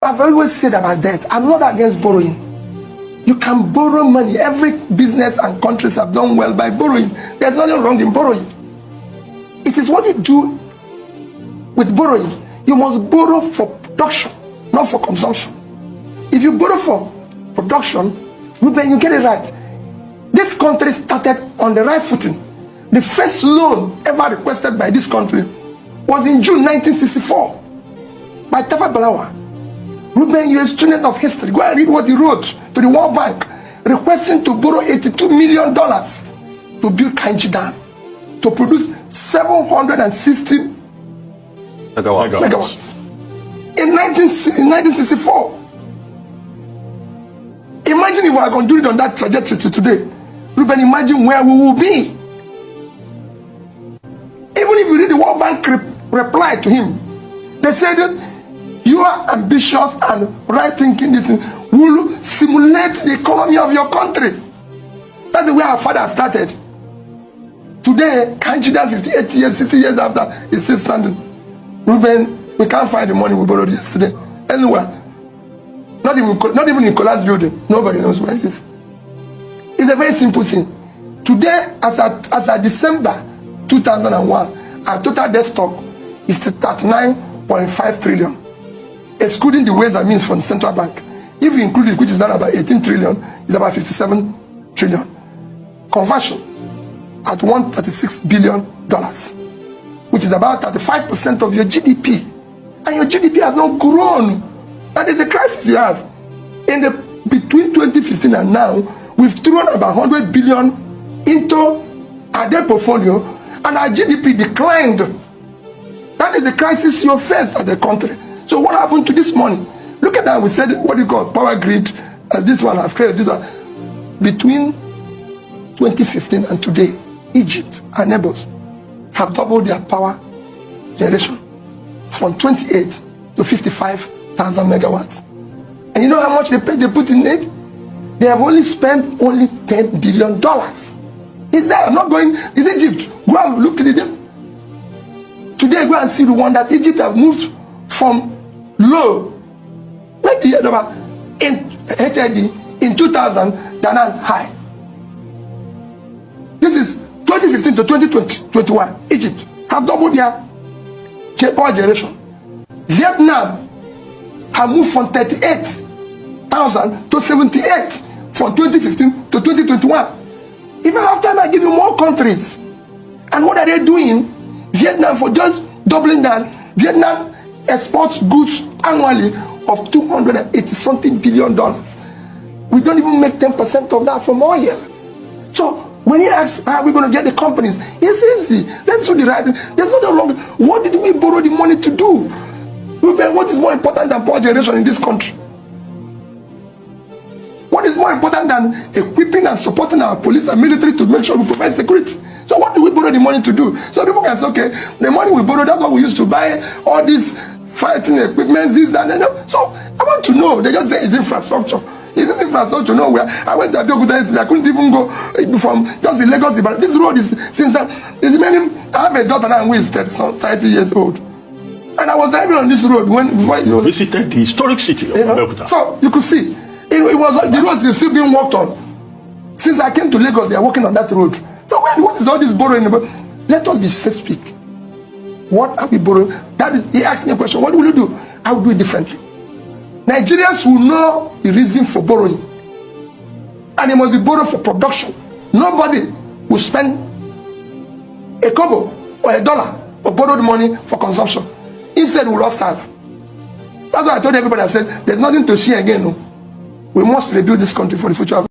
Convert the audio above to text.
I've always said about debt, I'm not against borrowing. You can borrow money. Every business and countries have done well by borrowing. There's nothing wrong in borrowing. It is what you do with borrowing. You must borrow for production, not for consumption. If you borrow for production, Ruben, you get it right. This country started on the right footing. The first loan ever requested by this country was in June 1964 by Tafawa Balewa. Ruben, you're a student of history. Go and read what he wrote to the World Bank, requesting to borrow $82 million to build Kainji Dam, to produce 760 megawatts. In 1964. Imagine if we are going to do it on that trajectory to today. Ruben, imagine where we will be. Even if you read the World Bank reply to him, they said that you are ambitious and right thinking this will simulate the economy of your country. That's the way our father started. Today, Kainji Dam 58 years, 60 years after, is still standing. Ruben, we can't find the money we borrowed yesterday anywhere. Not even in Colas building. Nobody knows where it is. It's a very simple thing. Today, as at December 2001, our total debt stock is 39.5 trillion, excluding the ways and means from the central bank. If you include it, which is now about 18 trillion, it's about 57 trillion. Conversion at $136 billion, which is about 35% of your GDP. And your GDP has not grown. That is a crisis you have. Between 2015 and now, we've thrown about 100 billion into our debt portfolio, and our GDP declined. That is the crisis you faced as a country. So what happened to this money? Look at that. We said what you call power grid. This one has created this one. Between 2015 and today, Egypt and neighbors have doubled their power generation from 28 to 55,000 megawatts. And you know how much they put in it? They have only spent only $10 billion. Is that? I'm not going. Is Egypt? Go and look at it. Today, go and see the one that Egypt have moved from low, like the other in HID in 2000, than high. This is 2015 to 2021. Egypt have doubled their power generation. Vietnam have moved from 38,000 to 78 from 2015 to 2021. Even after I give you more countries. And what are they doing? Vietnam, for just doubling that, Vietnam exports goods annually of $280-something billion. We don't even make 10% of that from oil. So when he asks, how are we going to get the companies? It's easy. Let's do the right thing. There's nothing wrong. What did we borrow the money to do? What is more important than power generation in this country? What is more important than equipping and supporting our police and military to make sure we provide security? So what do we borrow the money to do? So people can say, okay, the money we borrow, that's what we used to buy all these fighting equipment, this and that. So I want to know. They just say it's infrastructure. Is this infrastructure nowhere? I went to Abeokuta yesterday. I couldn't even go from just in Lagos. But this road is since that is many. I have a daughter now who is 30 years old. And I was driving on this road before you visited the historic city of Abeokuta. So you could see it was the roads are still being worked on. Since I came to Lagos, they are working on that road. So what is all this borrowing about? Let us be specific. What are we borrowing? That is, he asked me a question. What will you do? I will do it differently. Nigerians will know the reason for borrowing, and it must be borrowed for production. Nobody will spend a kobo or a dollar or borrow the money for consumption. Instead, we will all starve. That's why I told everybody, I've said, there's nothing to see again. No. We must rebuild this country for the future.